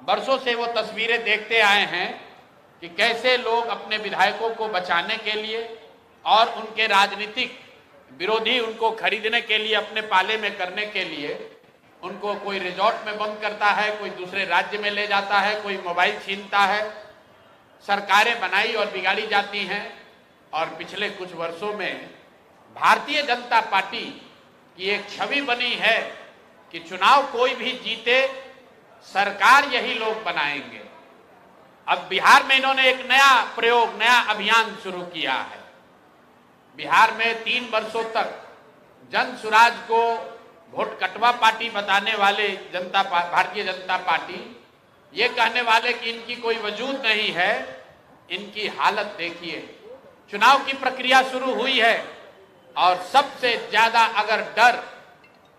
वर्षों से वो तस्वीरें देखते आए हैं कि कैसे लोग अपने विधायकों को बचाने के लिए और उनके राजनीतिक विरोधी उनको खरीदने के लिए, अपने पाले में करने के लिए उनको कोई रिजॉर्ट में बंद करता है, कोई दूसरे राज्य में ले जाता है, कोई मोबाइल छीनता है। सरकारें बनाई और बिगाड़ी जाती हैं। और पिछले कुछ वर्षों में भारतीय जनता पार्टी की एक छवि बनी है कि चुनाव कोई भी जीते, सरकार यही लोग बनाएंगे। अब बिहार में इन्होंने एक नया प्रयोग, नया अभियान शुरू किया है। बिहार में 3 वर्षों तक जन सुराज को वोट कटवा पार्टी बताने वाले भारतीय जनता पार्टी, ये कहने वाले कि इनकी कोई वजूद नहीं है, इनकी हालत देखिए। चुनाव की प्रक्रिया शुरू हुई है और सबसे ज्यादा अगर डर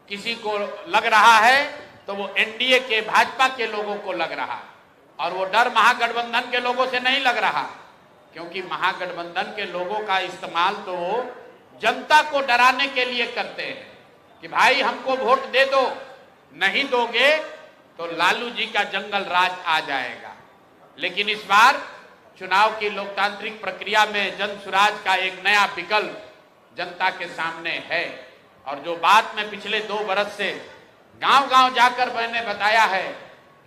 किसी को लग रहा है तो वो एनडीए के, भाजपा के लोगों को लग रहा है। और वो डर महागठबंधन के लोगों से नहीं लग रहा, क्योंकि महागठबंधन के लोगों का इस्तेमाल तो जनता को डराने के लिए करते हैं कि भाई हमको वोट दे दो, नहीं दोगे तो लालू जी का जंगल राज आ जाएगा। लेकिन इस बार चुनाव की लोकतांत्रिक प्रक्रिया में जन सुराज का एक नया विकल्प जनता के सामने है। और जो बात मैं पिछले 2 बरस से गांव-गांव जाकर मैंने बताया है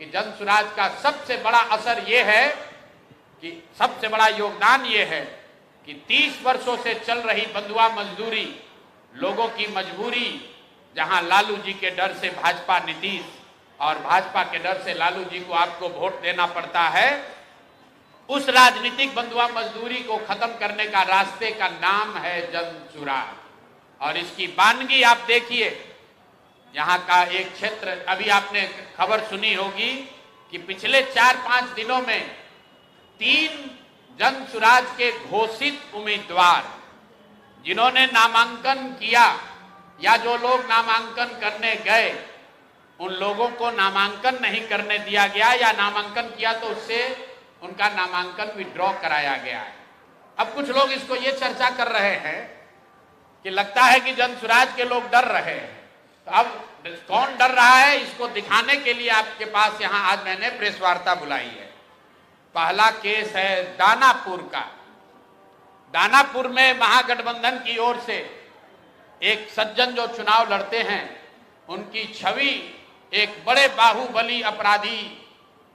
कि जन सुराज का सबसे बड़ा असर ये है कि सबसे बड़ा योगदान ये है कि 30 वर्षों से चल रही बंधुआ मजदूरी, लोगों की मजबूरी, जहां लालू जी के डर से भाजपा नीतीश और भाजपा के डर से लालू जी को आपको वोट देना पड़ता है, उस राजनीतिक बंधुआ मजदूरी को खत्म करने का रास्ते का नाम है जन सुराज। और इसकी वानगी आप देखिए, यहाँ का एक क्षेत्र, अभी आपने खबर सुनी होगी कि पिछले 4-5 दिनों में 3 जन सुराज के घोषित उम्मीदवार जिन्होंने नामांकन किया या जो लोग नामांकन करने गए, उन लोगों को नामांकन नहीं करने दिया गया, या नामांकन किया तो उससे उनका नामांकन विड्रॉ कराया गया है। अब कुछ लोग इसको ये चर्चा कर रहे हैं कि लगता है कि जन सुराज के लोग डर रहे हैं। तो अब कौन डर रहा है, इसको दिखाने के लिए आपके पास यहाँ आज मैंने प्रेस वार्ता बुलाई है। पहला केस है दानापुर का। दानापुर में महागठबंधन की ओर से एक सज्जन जो चुनाव लड़ते हैं, उनकी छवि एक बड़े बाहुबली अपराधी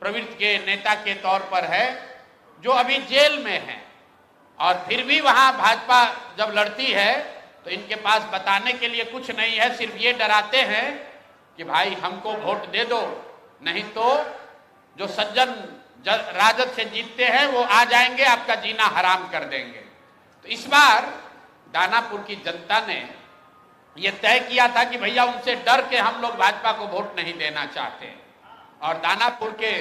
प्रवृत्ति के नेता के तौर पर है, जो अभी जेल में है। और फिर भी वहां भाजपा जब लड़ती है तो इनके पास बताने के लिए कुछ नहीं है, सिर्फ ये डराते हैं कि भाई हमको वोट दे दो, नहीं तो जो सज्जन राजद से जीतते हैं वो आ जाएंगे, आपका जीना हराम कर देंगे। तो इस बार दानापुर की जनता ने ये तय किया था कि भैया उनसे डर के हम लोग भाजपा को वोट नहीं देना चाहते। और दानापुर के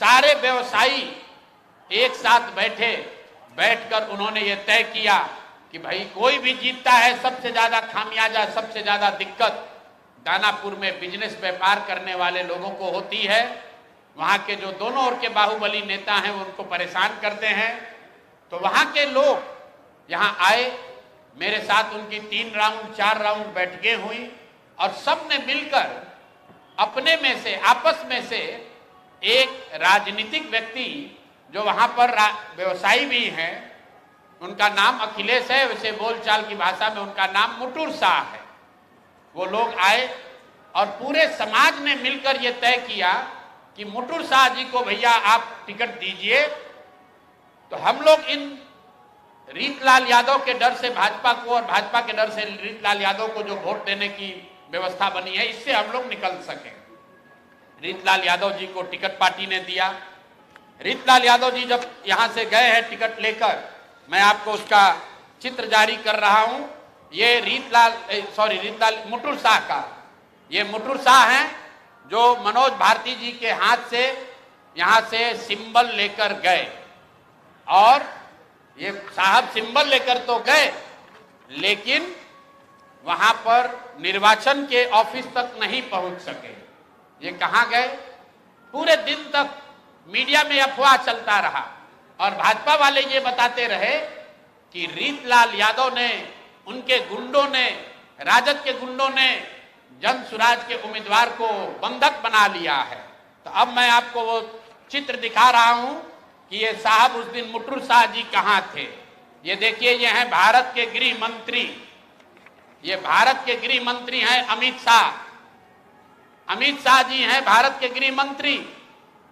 सारे व्यवसायी एक साथ बैठकर उन्होंने ये तय किया कि भाई कोई भी जीतता है, सबसे ज्यादा खामियाजा, सबसे ज्यादा दिक्कत दानापुर में बिजनेस व्यापार करने वाले लोगों को होती है। वहां के जो दोनों ओर के बाहुबली नेता हैं वो उनको परेशान करते हैं। तो वहां के लोग यहाँ आए, मेरे साथ उनकी 3 राउंड 4 राउंड बैठकें हुई और सबने मिलकर अपने में से, आपस में से एक राजनीतिक व्यक्ति जो वहां पर व्यवसायी भी हैं, उनका नाम अखिलेश है, वैसे बोलचाल की भाषा में उनका नाम मुटुर शाह है। वो लोग आए और पूरे समाज ने मिलकर ये तय किया कि मुटुर शाह जी को भैया आप टिकट दीजिए। तो हम लोग इन रीतलाल यादव के डर से भाजपा को और भाजपा के डर से रीतलाल यादव को जो वोट देने की व्यवस्था बनी है, इससे हम लोग निकल सके। रीतलाल यादव जी को टिकट पार्टी ने दिया। रीतलाल यादव जी जब यहां से गए हैं टिकट लेकर, मैं आपको उसका चित्र जारी कर रहा हूं। ये रीतलाल मुटुर शाह का, ये मुटुर शाह हैं जो मनोज भारती जी के हाथ से यहां से सिंबल लेकर गए। और ये साहब सिंबल लेकर तो गए, लेकिन वहां पर निर्वाचन के ऑफिस तक नहीं पहुंच सके। ये कहां गए? पूरे दिन तक मीडिया में अफवाह चलता रहा और भाजपा वाले ये बताते रहे कि रीतलाल यादव ने, उनके गुंडों ने, राजद के गुंडों ने जन सुराज के उम्मीदवार को बंधक बना लिया है। तो अब मैं आपको वो चित्र दिखा रहा हूं कि ये साहब उस दिन मुटुर शाह जी कहां थे। ये देखिए, ये हैं भारत के गृह मंत्री, ये भारत के गृह मंत्री हैं अमित शाह। अमित शाह जी हैं भारत के गृह मंत्री,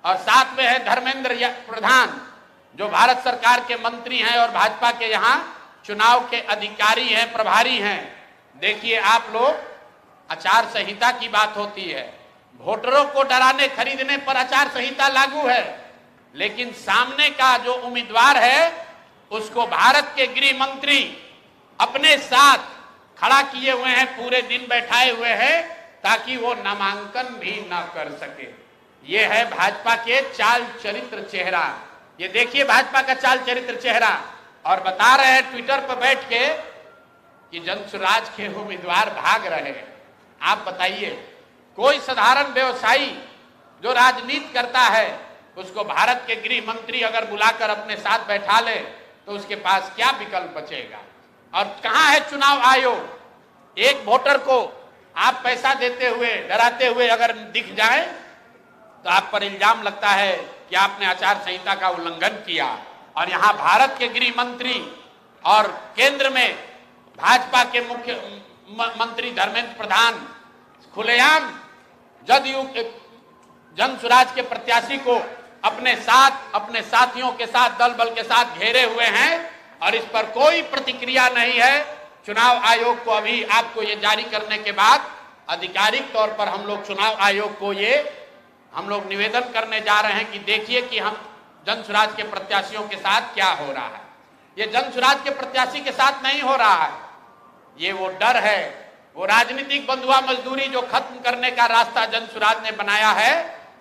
और साथ में है धर्मेंद्र प्रधान जो भारत सरकार के मंत्री हैं और भाजपा के यहाँ चुनाव के अधिकारी हैं, प्रभारी हैं। देखिए आप लोग, आचार संहिता की बात होती है, वोटरों को डराने खरीदने पर आचार संहिता लागू है, लेकिन सामने का जो उम्मीदवार है उसको भारत के गृह मंत्री अपने साथ खड़ा किए हुए हैं, पूरे दिन बैठाए हुए हैं ताकि वो नामांकन भी ना कर सके। ये है भाजपा के चाल चरित्र चेहरा। ये देखिए भाजपा का चाल चरित्र चेहरा, और बता रहे हैं ट्विटर पर बैठ के कि जनसुराज के उम्मीदवार भाग रहे हैं। आप बताइए, कोई साधारण व्यवसायी जो राजनीति करता है उसको भारत के गृह मंत्री अगर बुलाकर अपने साथ बैठा ले तो उसके पास क्या विकल्प बचेगा। और कहां है चुनाव आयोग? एक वोटर को आप पैसा देते हुए, डराते हुए अगर दिख जाए तो आप पर इल्जाम लगता है कि आपने आचार संहिता का उल्लंघन किया। और यहां भारत के गृह मंत्री और केंद्र में भाजपा के मुख्य मंत्री धर्मेंद्र प्रधान खुलेआम जदयू जनसुराज के प्रत्याशी को अपने साथ, अपने साथियों के साथ, दल बल के साथ घेरे हुए हैं, और इस पर कोई प्रतिक्रिया नहीं है। चुनाव आयोग को अभी आपको ये जारी करने के बाद आधिकारिक तौर पर हम लोग चुनाव आयोग को हम लोग निवेदन करने जा रहे हैं कि देखिए कि हम जनसुराज के प्रत्याशियों के साथ क्या हो रहा है। ये जनसुराज के प्रत्याशी के साथ नहीं हो रहा है, ये वो डर है, वो राजनीतिक बंधुआ मजदूरी जो खत्म करने का रास्ता जनसुराज ने बनाया है,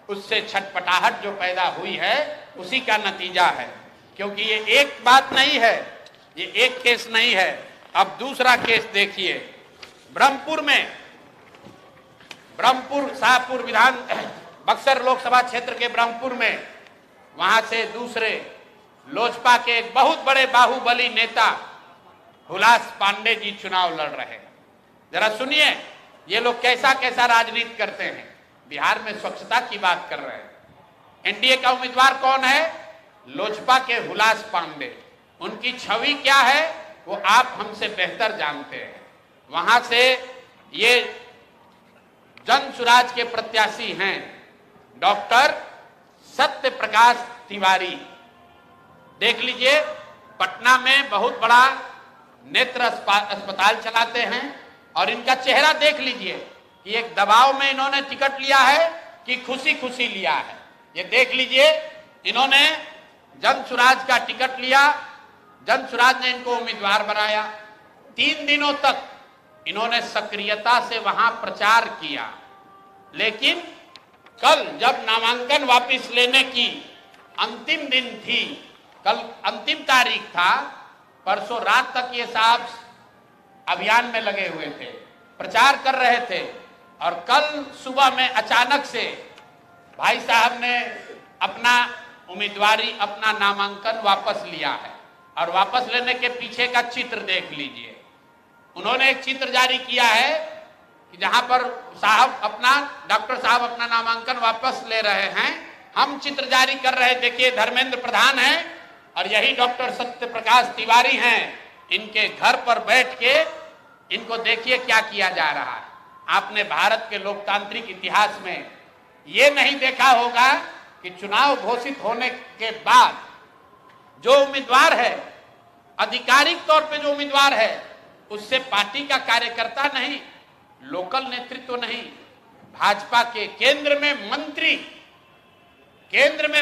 उससे छटपटाहट जो पैदा हुई है उसी का नतीजा है। क्योंकि ये एक बात नहीं है, ये एक केस नहीं है। अब दूसरा केस देखिए, ब्रह्मपुर में, ब्रह्मपुर शाहपुर विधान बक्सर लोकसभा क्षेत्र के ब्रह्मपुर में, वहां से दूसरे लोजपा के एक बहुत बड़े बाहुबली नेता हुलास पांडे जी चुनाव लड़ रहे हैं। जरा सुनिए ये लोग कैसा कैसा राजनीति करते हैं। बिहार में स्वच्छता की बात कर रहे हैं। एनडीए का उम्मीदवार कौन है? लोजपा के हुलास पांडे। उनकी छवि क्या है वो आप हमसे बेहतर जानते हैं। वहां से ये जनसुराज के प्रत्याशी हैं डॉक्टर सत्य प्रकाश तिवारी। देख लीजिए, पटना में बहुत बड़ा नेत्र अस्पताल चलाते हैं, और इनका चेहरा देख लीजिए कि एक दबाव में इन्होंने टिकट लिया है कि खुशी खुशी लिया है। ये देख लीजिए, इन्होंने जनसुराज का टिकट लिया, जनसुराज ने इनको उम्मीदवार बनाया। 3 दिनों तक इन्होंने सक्रियता से वहां प्रचार किया, लेकिन कल जब नामांकन वापस लेने की अंतिम दिन थी, कल अंतिम तारीख था, परसों रात तक ये साहब अभियान में लगे हुए थे, प्रचार कर रहे थे, और कल सुबह में अचानक से भाई साहब ने अपना उम्मीदवारी, अपना नामांकन वापस लिया है। और वापस लेने के पीछे का चित्र देख लीजिए। उन्होंने एक चित्र जारी किया है कि जहां पर साहब अपना, डॉक्टर साहब अपना नामांकन वापस ले रहे हैं, हम चित्र जारी कर रहे हैं। देखिए, धर्मेंद्र प्रधान हैं और यही डॉक्टर सत्य प्रकाश तिवारी हैं। इनके घर पर बैठ के इनको देखिए क्या किया जा रहा है। आपने भारत के लोकतांत्रिक इतिहास में ये नहीं देखा होगा कि चुनाव घोषित होने के बाद जो उम्मीदवार है, आधिकारिक तौर पे जो उम्मीदवार है, उससे पार्टी का कार्यकर्ता नहीं, लोकल नेतृत्व नहीं, भाजपा के केंद्र में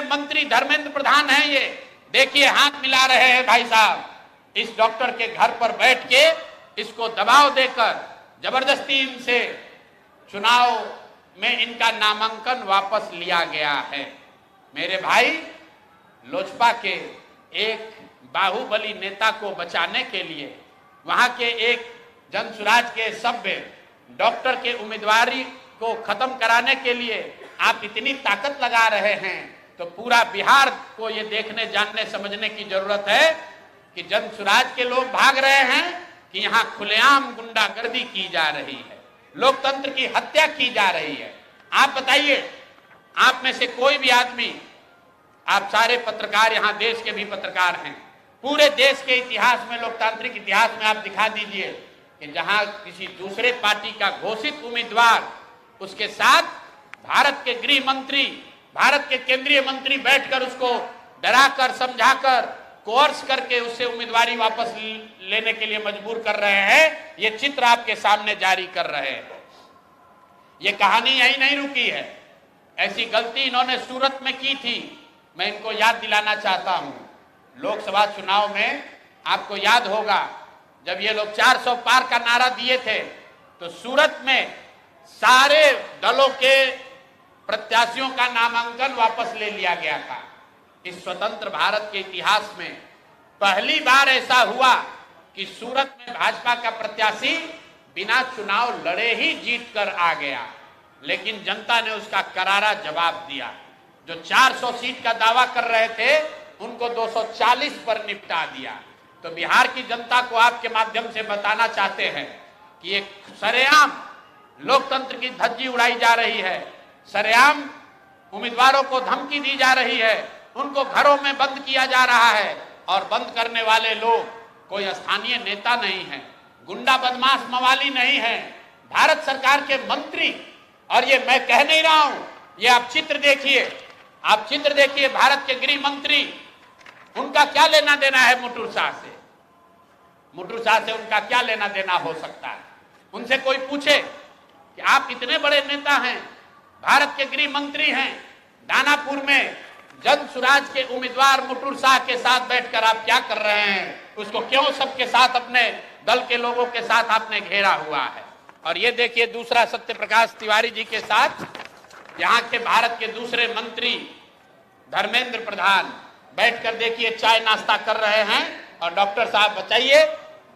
मंत्री धर्मेंद्र प्रधान हैं। ये देखिए हाथ मिला रहे हैं भाई साहब, इस डॉक्टर के घर पर बैठ के इसको दबाव देकर जबरदस्ती इनसे चुनाव में इनका नामांकन वापस लिया गया है। मेरे भाई, लोजपा के एक बाहुबली नेता को बचाने के लिए, वहां के एक जनसुराज के सभ्य डॉक्टर के उम्मीदवारी को खत्म कराने के लिए आप इतनी ताकत लगा रहे हैं, तो पूरा बिहार को ये देखने, जानने, समझने की जरूरत है कि जनसुराज के लोग भाग रहे हैं कि यहाँ खुलेआम गुंडागर्दी की जा रही है, लोकतंत्र की हत्या की जा रही है। आप बताइए, आप में से कोई भी आदमी, आप सारे पत्रकार, यहां देश के भी पत्रकार हैं, पूरे देश के इतिहास में, लोकतांत्रिक इतिहास में आप दिखा दीजिए कि जहां किसी दूसरे पार्टी का घोषित उम्मीदवार, उसके साथ भारत के गृह मंत्री, भारत के केंद्रीय मंत्री बैठकर उसको डराकर, समझाकर, कोर्स करके उससे उम्मीदवारी वापस लेने के लिए मजबूर कर रहे हैं। ये चित्र आपके सामने जारी कर रहे हैं। ये कहानी यही नहीं रुकी है। ऐसी गलती इन्होंने सूरत में की थी। मैं इनको याद दिलाना चाहता हूं, लोकसभा चुनाव में आपको याद होगा जब ये लोग 400 पार का नारा दिए थे तो सूरत में सारे दलों के प्रत्याशियों का नामांकन वापस ले लिया गया था। इस स्वतंत्र भारत के इतिहास में पहली बार ऐसा हुआ कि सूरत में भाजपा का प्रत्याशी बिना चुनाव लड़े ही जीत कर आ गया, लेकिन जनता ने उसका करारा जवाब दिया। जो 400 सीट का दावा कर रहे थे उनको 240 पर निपटा दिया। तो बिहार की जनता को आपके माध्यम से बताना चाहते हैं कि एक सरेआम लोकतंत्र की धज्जी उड़ाई जा रही है, सरेआम उम्मीदवारों को धमकी दी जा रही है, उनको घरों में बंद किया जा रहा है, और बंद करने वाले लोग कोई स्थानीय नेता नहीं है, गुंडा बदमाश मवाली नहीं है, भारत सरकार के मंत्री। और ये मैं कह नहीं रहा हूं, ये आप चित्र देखिए, आप चित्र देखिए, भारत के गृह मंत्री, उनका क्या लेना देना है मुटुर शाह से? मुटुर शाह से उनका क्या लेना देना हो सकता है? उनसे कोई पूछे कि आप इतने बड़े नेता हैं, भारत के गृह मंत्री हैं, दानापुर में जन सुराज के उम्मीदवार मुटुर शाह के साथ बैठकर आप क्या कर रहे हैं? उसको क्यों सबके साथ, अपने दल के लोगों के साथ आपने घेरा हुआ है? और ये देखिए दूसरा सत्य प्रकाश तिवारी जी के साथ यहाँ के भारत के दूसरे मंत्री धर्मेंद्र प्रधान बैठकर देखिए चाय नाश्ता कर रहे हैं। और डॉक्टर साहब बताइए,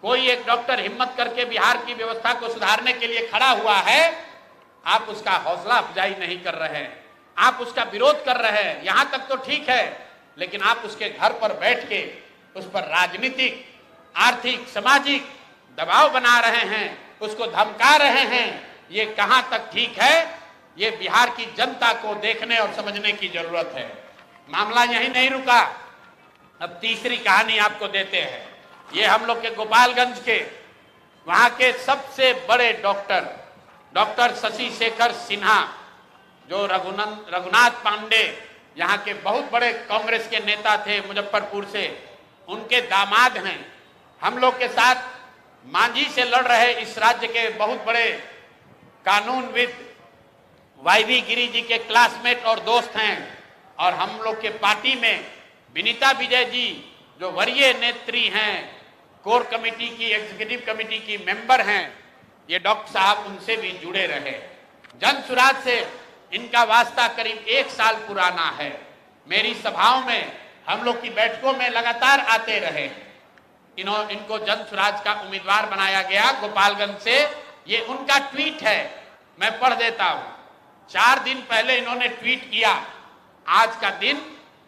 कोई एक डॉक्टर हिम्मत करके बिहार की व्यवस्था को सुधारने के लिए खड़ा हुआ है, आप उसका हौसला अफजाई नहीं कर रहे हैं, आप उसका विरोध कर रहे हैं। यहां तक तो ठीक है, लेकिन आप उसके घर पर बैठ के उस पर राजनीतिक, आर्थिक, सामाजिक दबाव बना रहे हैं, उसको धमका रहे हैं। ये कहां तक ठीक है? ये बिहार की जनता को देखने और समझने की जरूरत है। मामला यही नहीं रुका, अब तीसरी कहानी आपको देते हैं। ये हम लोग के गोपालगंज के वहां के सबसे बड़े डॉक्टर शशि शेखर सिन्हा, जो रघुनाथ पांडे यहाँ के बहुत बड़े कांग्रेस के नेता थे मुजफ्फरपुर से, उनके दामाद हैं। हम लोग के साथ मांझी से लड़ रहे इस राज्य के बहुत बड़े कानूनविद वाईवी गिरी जी के क्लासमेट और दोस्त हैं। और हम लोग के पार्टी में विनीता विजय जी, जो वरीय नेत्री हैं, कोर कमेटी की, एग्जीक्यूटिव कमेटी की मेंबर हैं, ये डॉक्टर साहब उनसे भी जुड़े रहे। जन सुराज से इनका वास्ता करीब 1 साल पुराना है। मेरी सभाओं में, हम लोग की बैठकों में लगातार आते रहे। इनको जन सुराज का उम्मीदवार बनाया गया गोपालगंज से। ये उनका ट्वीट है, मैं पढ़ देता हूं। 4 दिन पहले इन्होंने ट्वीट किया, आज का दिन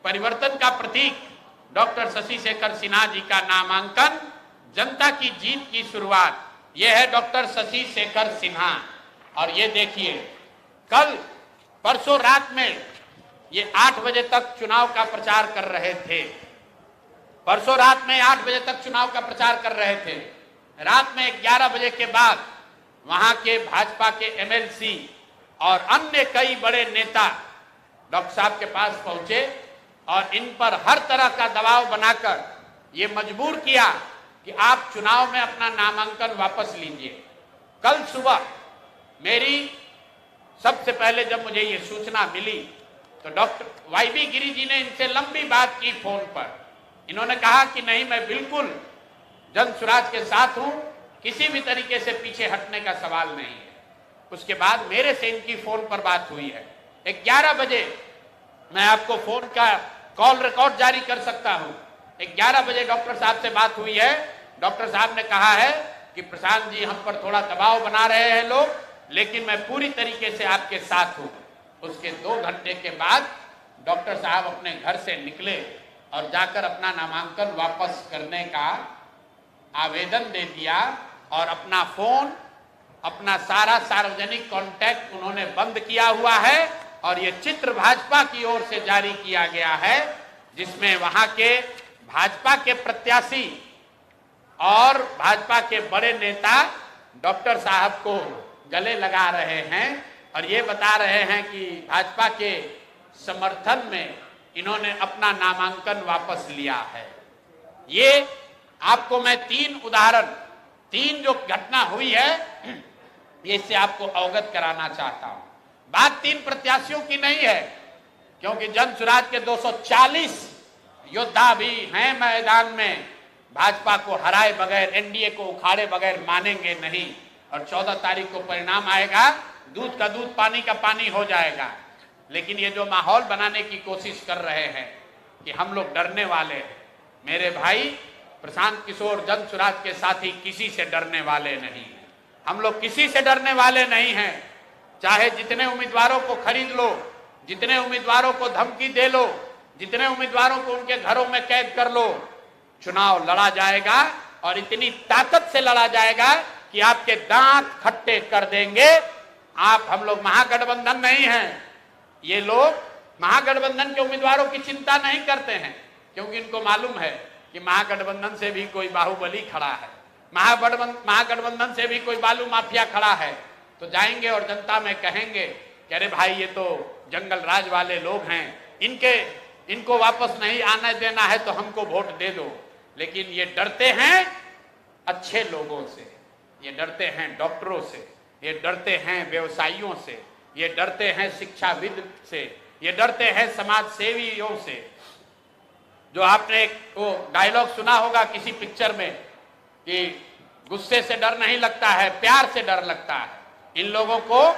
परिवर्तन का प्रतीक, डॉक्टर शशि शेखर सिन्हा जी का नामांकन, जनता की जीत की शुरुआत। यह है डॉक्टर शशि शेखर सिन्हा। और ये देखिए, कल परसों रात में ये 8 बजे तक चुनाव का प्रचार कर रहे थे। परसों रात में 8 बजे तक चुनाव का प्रचार कर रहे थे। रात में 11 बजे के बाद वहां के भाजपा के एमएलसी और अन्य कई बड़े नेता डॉक्टर साहब के पास पहुंचे और इन पर हर तरह का दबाव बनाकर ये मजबूर किया कि आप चुनाव में अपना नामांकन वापस लीजिए। कल सुबह मेरी सबसे पहले जब मुझे ये सूचना मिली तो डॉक्टर वाईवी गिरी जी ने इनसे लंबी बात की फोन पर। इन्होंने कहा कि नहीं, मैं बिल्कुल जन सुराज के साथ हूं, किसी भी तरीके से पीछे हटने का सवाल नहीं है। उसके बाद मेरे से इनकी फोन पर बात हुई है 11 बजे। मैं आपको फोन का कॉल रिकॉर्ड जारी कर सकता हूं। 11 बजे डॉक्टर साहब से बात हुई है। डॉक्टर साहब ने कहा है कि प्रशांत जी, हम पर थोड़ा दबाव बना रहे हैं लोग, लेकिन मैं पूरी तरीके से आपके साथ हूं। उसके 2 घंटे के बाद डॉक्टर साहब अपने घर से निकले और जाकर अपना नामांकन वापस करने का आवेदन दे दिया और अपना फोन, अपना सारा सार्वजनिक कांटेक्ट उन्होंने बंद किया हुआ है और ये चित्र भाजपा की ओर से जारी किया गया है, जिसमें वहां के भाजपा के प्रत्याशी और भाजपा के बड़े नेता डॉक्टर साहब को गले लगा रहे हैं और ये बता रहे हैं कि भाजपा के समर्थन में इन्होंने अपना नामांकन वापस लिया है। ये आपको मैं तीन जो घटना हुई है, ये इससे आपको अवगत कराना चाहता हूं। बात 3 प्रत्याशियों की नहीं है, क्योंकि जन सुराज के 240 योद्धा भी हैं मैदान में। भाजपा को हराए बगैर, एनडीए को उखाड़े बगैर मानेंगे नहीं और 14 तारीख को परिणाम आएगा, दूध का दूध पानी का पानी हो जाएगा। लेकिन ये जो माहौल बनाने की कोशिश कर रहे हैं कि हम लोग डरने वाले हैं, मेरे भाई प्रशांत किशोर जन सुराज के साथी किसी से डरने वाले नहीं हैं। हम लोग किसी से डरने वाले नहीं हैं। चाहे जितने उम्मीदवारों को खरीद लो, जितने उम्मीदवारों को धमकी दे लो, जितने उम्मीदवारों को उनके घरों में कैद कर लो, चुनाव लड़ा जाएगा और इतनी ताकत से लड़ा जाएगा कि आपके दांत खट्टे कर देंगे। हम लोग महागठबंधन नहीं हैं। ये लोग महागठबंधन के उम्मीदवारों की चिंता नहीं करते हैं, क्योंकि इनको मालूम है कि महागठबंधन से भी कोई बाहुबली खड़ा है, महागठबंधन से भी कोई बालू माफिया खड़ा है। तो जाएंगे और जनता में कहेंगे कि अरे भाई ये तो जंगल राज वाले लोग हैं, इनको वापस नहीं आने देना है तो हमको वोट दे दो। लेकिन ये डरते हैं अच्छे लोगों से, ये डरते हैं डॉक्टरों से, ये डरते हैं व्यवसायियों से, ये डरते हैं शिक्षाविद से, ये डरते हैं समाज सेवियों से। जो आपने वो डायलॉग सुना होगा किसी पिक्चर में कि गुस्से से डर नहीं लगता है, प्यार से डर लगता है। इन लोगों को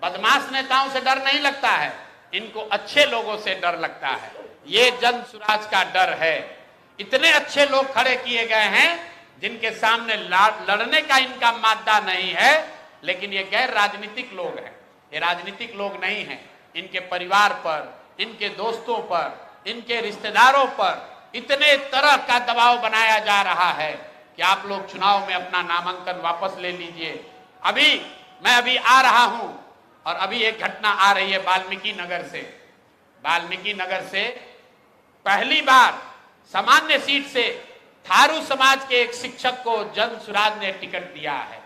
बदमाश नेताओं से डर नहीं लगता है, इनको अच्छे लोगों से डर लगता है। ये जन सुराज का डर है। इतने अच्छे लोग खड़े किए गए हैं जिनके सामने लड़ने का इनका मादा नहीं है, लेकिन ये गैर राजनीतिक लोग हैं, ये राजनीतिक लोग नहीं हैं। इनके परिवार पर, इनके दोस्तों पर, इनके रिश्तेदारों पर इतने तरह का दबाव बनाया जा रहा है कि आप लोग चुनाव में अपना नामांकन वापस ले लीजिए। मैं अभी आ रहा हूं और अभी एक घटना आ रही है वाल्मीकि नगर से। वाल्मीकि नगर से पहली बार सामान्य सीट से थारू समाज के एक शिक्षक को जन सुराज ने टिकट दिया है।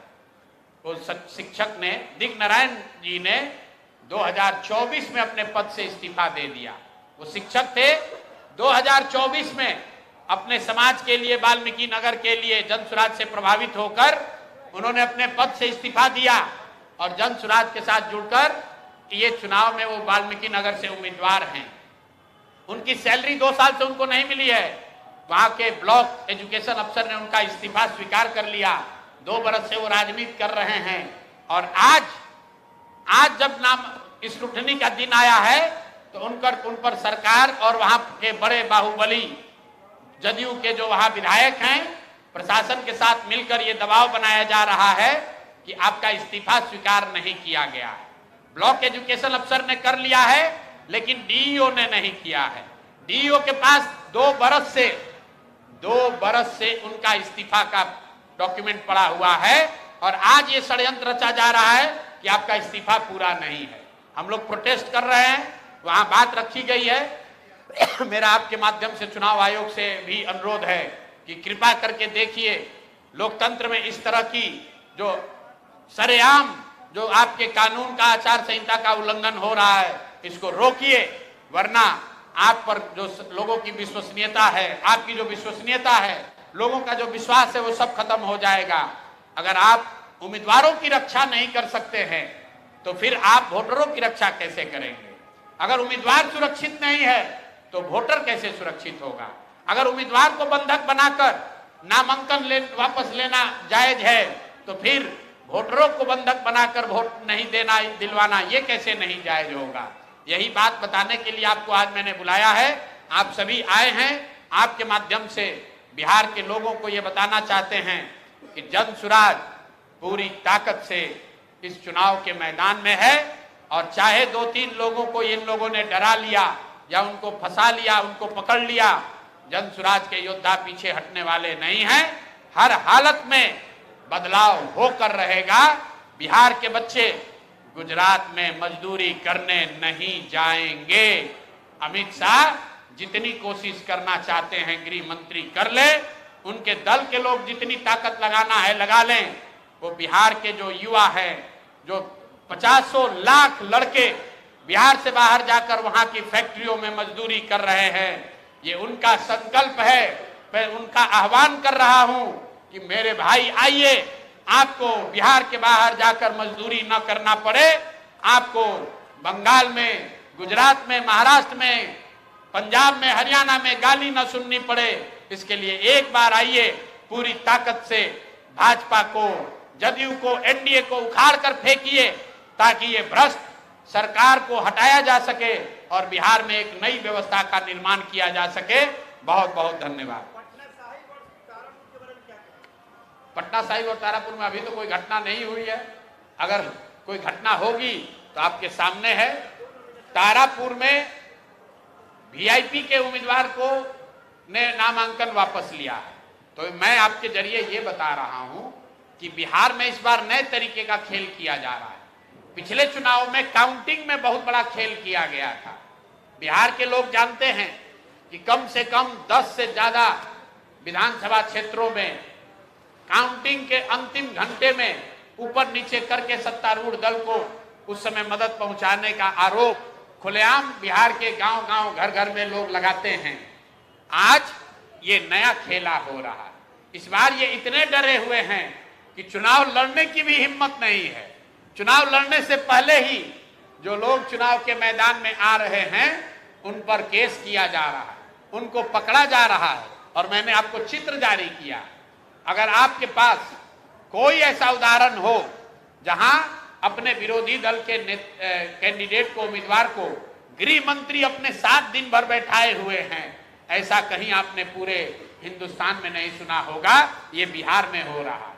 वो शिक्षक ने, दिग नारायण जी ने 2024 में अपने पद से इस्तीफा दे दिया। वो शिक्षक थे, 2024 में अपने समाज के लिए, वाल्मीकि नगर के लिए जन सुराज से प्रभावित होकर उन्होंने अपने पद से इस्तीफा दिया और जन सुराज के साथ जुड़कर ये चुनाव में वो वाल्मीकि नगर से उम्मीदवार हैं। उनकी सैलरी 2 साल से उनको नहीं मिली है। वहां के ब्लॉक एजुकेशन अफसर ने उनका इस्तीफा स्वीकार कर लिया। 2 बरस से वो राजनीति कर रहे हैं और आज जब नाम स्क्रूटनी का दिन आया है तो उन पर सरकार और वहां के बड़े बाहुबली जदयू के जो वहां विधायक हैं, प्रशासन के साथ मिलकर ये दबाव बनाया जा रहा है कि आपका इस्तीफा स्वीकार नहीं किया गया है। ब्लॉक एजुकेशन अफसर ने कर लिया है, लेकिन डीईओ ने नहीं किया है। डीईओ के पास 2 बरस से उनका इस्तीफा का डॉक्यूमेंट पड़ा हुआ है और आज ये षड्यंत्र रचा जा रहा है कि आपका इस्तीफा पूरा नहीं है। हम लोग प्रोटेस्ट कर रहे हैं, वहां बात रखी गई है। मेरा आपके माध्यम से चुनाव आयोग से भी अनुरोध है कि कृपा करके देखिए, लोकतंत्र में इस तरह की जो सरेआम जो आपके कानून का, आचार संहिता का उल्लंघन हो रहा है, इसको रोकिए, वरना आप पर जो लोगों की विश्वसनीयता है, आपकी जो विश्वसनीयता है, लोगों का जो विश्वास है, वो सब खत्म हो जाएगा। अगर आप उम्मीदवारों की रक्षा नहीं कर सकते हैं तो फिर आप वोटरों की रक्षा कैसे करेंगे? अगर उम्मीदवार सुरक्षित नहीं है तो वोटर कैसे सुरक्षित होगा? अगर उम्मीदवार को बंधक बनाकर नामांकन वापस लेना जायज है तो फिर वोटरों को बंधक बनाकर वोट नहीं देना, दिलवाना, ये कैसे नहीं जायज होगा? यही बात बताने के लिए आपको आज मैंने बुलाया है। आप सभी आए हैं। आपके माध्यम से बिहार के लोगों को ये बताना चाहते हैं कि जन सुराज पूरी ताकत से इस चुनाव के मैदान में है और चाहे 2-3 लोगों को इन लोगों ने डरा लिया या उनको फंसा लिया, उनको पकड़ लिया, जन सुराज के योद्धा पीछे हटने वाले नहीं हैं। हर हालत में बदलाव होकर रहेगा। बिहार के बच्चे गुजरात में मजदूरी करने नहीं जाएंगे। अमित शाह जितनी कोशिश करना चाहते हैं गृह मंत्री कर ले, उनके दल के लोग जितनी ताकत लगाना है लगा लें। वो बिहार के जो युवा हैं, जो 50 लाख लड़के बिहार से बाहर जाकर वहां की फैक्ट्रियों में मजदूरी कर रहे हैं, ये उनका संकल्प है। मैं उनका आह्वान कर रहा हूं कि मेरे भाई आइए, आपको बिहार के बाहर जाकर मजदूरी न करना पड़े, आपको बंगाल में, गुजरात में, महाराष्ट्र में, पंजाब में, हरियाणा में गाली न सुननी पड़े। इसके लिए एक बार आइए, पूरी ताकत से भाजपा को, जदयू को, एनडीए को उखाड़ कर फेंकिए, ताकि ये भ्रष्ट सरकार को हटाया जा सके और बिहार में एक नई व्यवस्था का निर्माण किया जा सके। बहुत बहुत धन्यवाद। पटना साहिब और तारापुर में अभी तो कोई घटना नहीं हुई है, अगर कोई घटना होगी तो आपके सामने है। तारापुर में वीआईपी के उम्मीदवार को ने नामांकन वापस लिया है। तो मैं आपके जरिए ये बता रहा हूं कि बिहार में इस बार नए तरीके का खेल किया जा रहा है। पिछले चुनाव में काउंटिंग में बहुत बड़ा खेल किया गया था। बिहार के लोग जानते हैं कि कम से कम 10 से ज्यादा विधानसभा क्षेत्रों में काउंटिंग के अंतिम घंटे में ऊपर नीचे करके सत्तारूढ़ दल को उस समय मदद पहुंचाने का आरोप खुलेआम बिहार के गांव-गांव, घर-घर में लोग लगाते हैं। आज ये नया खेला हो रहा है। इस बार ये इतने डरे हुए हैं कि चुनाव लड़ने की भी हिम्मत नहीं है। चुनाव लड़ने से पहले ही जो लोग चुनाव के मैदान में आ रहे हैं उन पर केस किया जा रहा है, उनको पकड़ा जा रहा है। और मैंने आपको चित्र जारी किया। अगर आपके पास कोई ऐसा उदाहरण हो जहां अपने विरोधी दल के कैंडिडेट को, उम्मीदवार को गृह मंत्री अपने साथ दिन भर बैठाए हुए हैं, ऐसा कहीं आपने पूरे हिंदुस्तान में नहीं सुना होगा। ये बिहार में हो रहा है।